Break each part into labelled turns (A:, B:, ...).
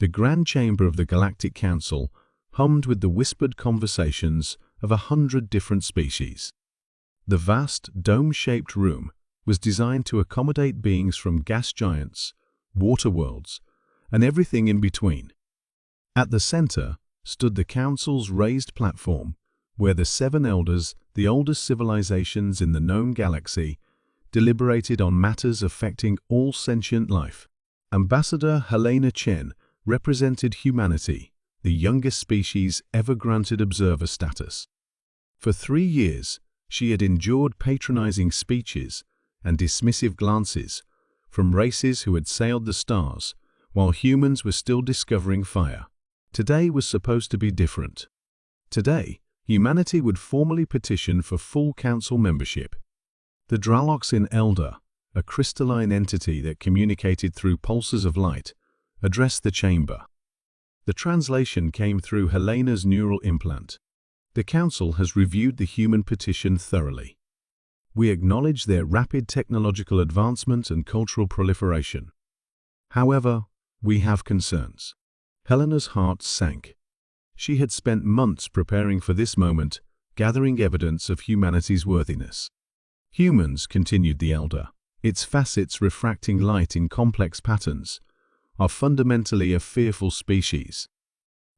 A: The grand chamber of the Galactic Council hummed with the whispered conversations of 100 different species. The vast, dome-shaped room was designed to accommodate beings from gas giants, water worlds, and everything in between. At the center stood the Council's raised platform, where the 7 elders, the oldest civilizations in the known galaxy, deliberated on matters affecting all sentient life. Ambassador Helena Chen represented humanity, the youngest species ever granted observer status. For 3 years, she had endured patronizing speeches and dismissive glances from races who had sailed the stars, while humans were still discovering fire. Today was supposed to be different. Today, humanity would formally petition for full council membership. The Draloxin Elder, a crystalline entity that communicated through pulses of light, addressed the chamber. The translation came through Helena's neural implant. The Council has reviewed the human petition thoroughly. We acknowledge their rapid technological advancement and cultural proliferation. However, we have concerns. Helena's heart sank. She had spent months preparing for this moment, gathering evidence of humanity's worthiness. Humans, continued the Elder, its facets refracting light in complex patterns, are fundamentally a fearful species.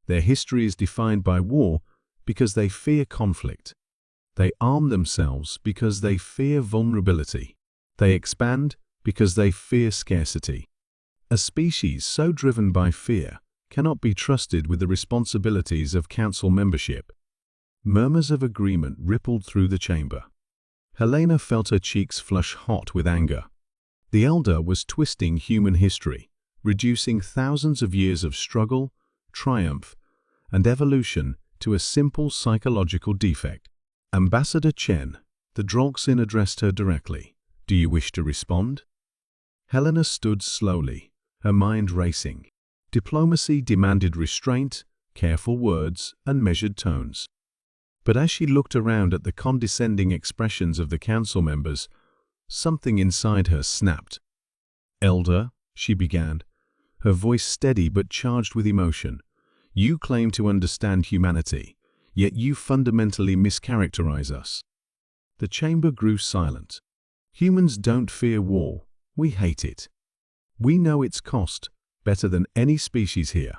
A: Their history is defined by war because they fear conflict. They arm themselves because they fear vulnerability. They expand because they fear scarcity. A species so driven by fear cannot be trusted with the responsibilities of council membership. Murmurs of agreement rippled through the chamber. Helena felt her cheeks flush hot with anger. The Elder was twisting human history, reducing thousands of years of struggle, triumph, and evolution to a simple psychological defect. Ambassador Chen, the Draloxin addressed her directly. Do you wish to respond? Helena stood slowly, her mind racing. Diplomacy demanded restraint, careful words, and measured tones. But as she looked around at the condescending expressions of the council members, something inside her snapped. Elder, she began, her voice steady but charged with emotion, you claim to understand humanity, yet you fundamentally mischaracterize us. The chamber grew silent. Humans don't fear war, we hate it. We know its cost better than any species here.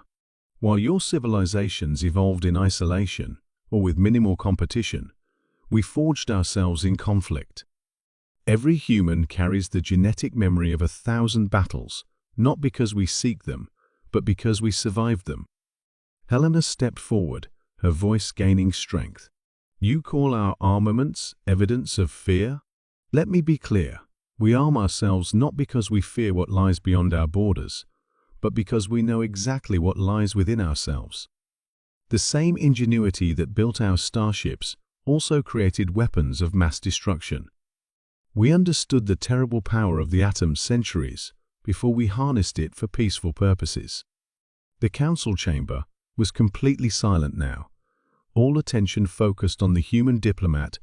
A: While your civilizations evolved in isolation or with minimal competition, we forged ourselves in conflict. Every human carries the genetic memory of 1,000 battles, not because we seek them, but because we survived them. Helena stepped forward, her voice gaining strength. You call our armaments evidence of fear? Let me be clear. We arm ourselves not because we fear what lies beyond our borders, but because we know exactly what lies within ourselves. The same ingenuity that built our starships also created weapons of mass destruction. We understood the terrible power of the atom centuries before we harnessed it for peaceful purposes. The council chamber was completely silent now, all attention focused on the human diplomat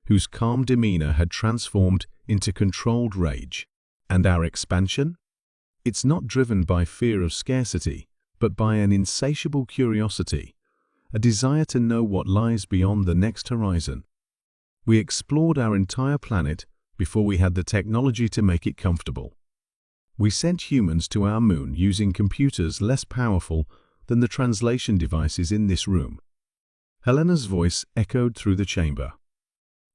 A: whose calm demeanor had transformed into controlled rage. And our expansion? It's not driven by fear of scarcity, but by an insatiable curiosity, a desire to know what lies beyond the next horizon. We explored our entire planet before we had the technology to make it comfortable. We sent humans to our moon using computers less powerful than the translation devices in this room. Helena's voice echoed through the chamber.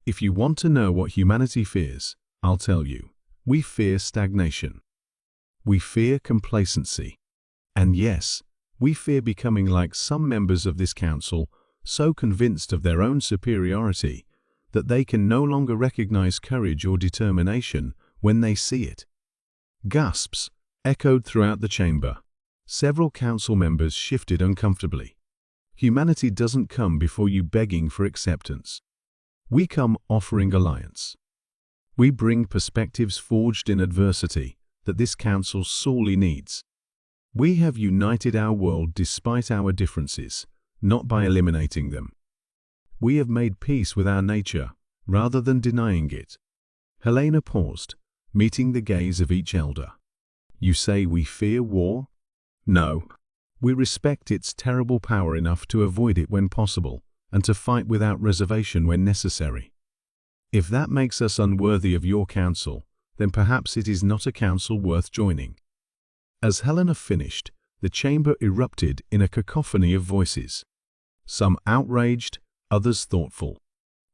A: If you want to know what humanity fears, I'll tell you. We fear stagnation. We fear complacency. And yes, we fear becoming like some members of this council, so convinced of their own superiority that they can no longer recognize courage or determination when they see it. Gasps echoed throughout the chamber. Several council members shifted uncomfortably. Humanity doesn't come before you begging for acceptance. We come offering alliance. We bring perspectives forged in adversity that this council sorely needs. We have united our world despite our differences, not by eliminating them. We have made peace with our nature rather than denying it. Helena paused, meeting the gaze of each elder. You say we fear war? No. We respect its terrible power enough to avoid it when possible, and to fight without reservation when necessary. If that makes us unworthy of your counsel, then perhaps it is not a council worth joining." As Helena finished, the chamber erupted in a cacophony of voices. Some outraged, others thoughtful.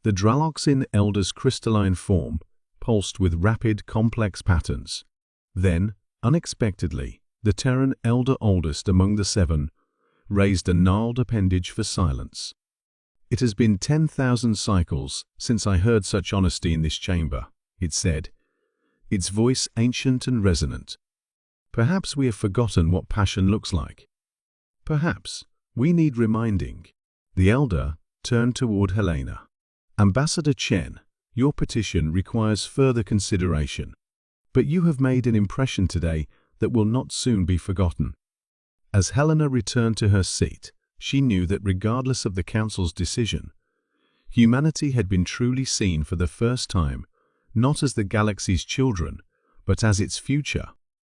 A: The Draloxin Elder's crystalline form pulsed with rapid, complex patterns. Then, unexpectedly, the Terran Elder, oldest among the seven, raised a gnarled appendage for silence. "It has been 10,000 cycles since I heard such honesty in this chamber," it said, its voice ancient and resonant. "Perhaps we have forgotten what passion looks like. Perhaps we need reminding." The Elder turned toward Helena. "Ambassador Chen, your petition requires further consideration, but you have made an impression today that will not soon be forgotten." As Helena returned to her seat, she knew that regardless of the Council's decision, humanity had been truly seen for the first time, not as the galaxy's children, but as its future.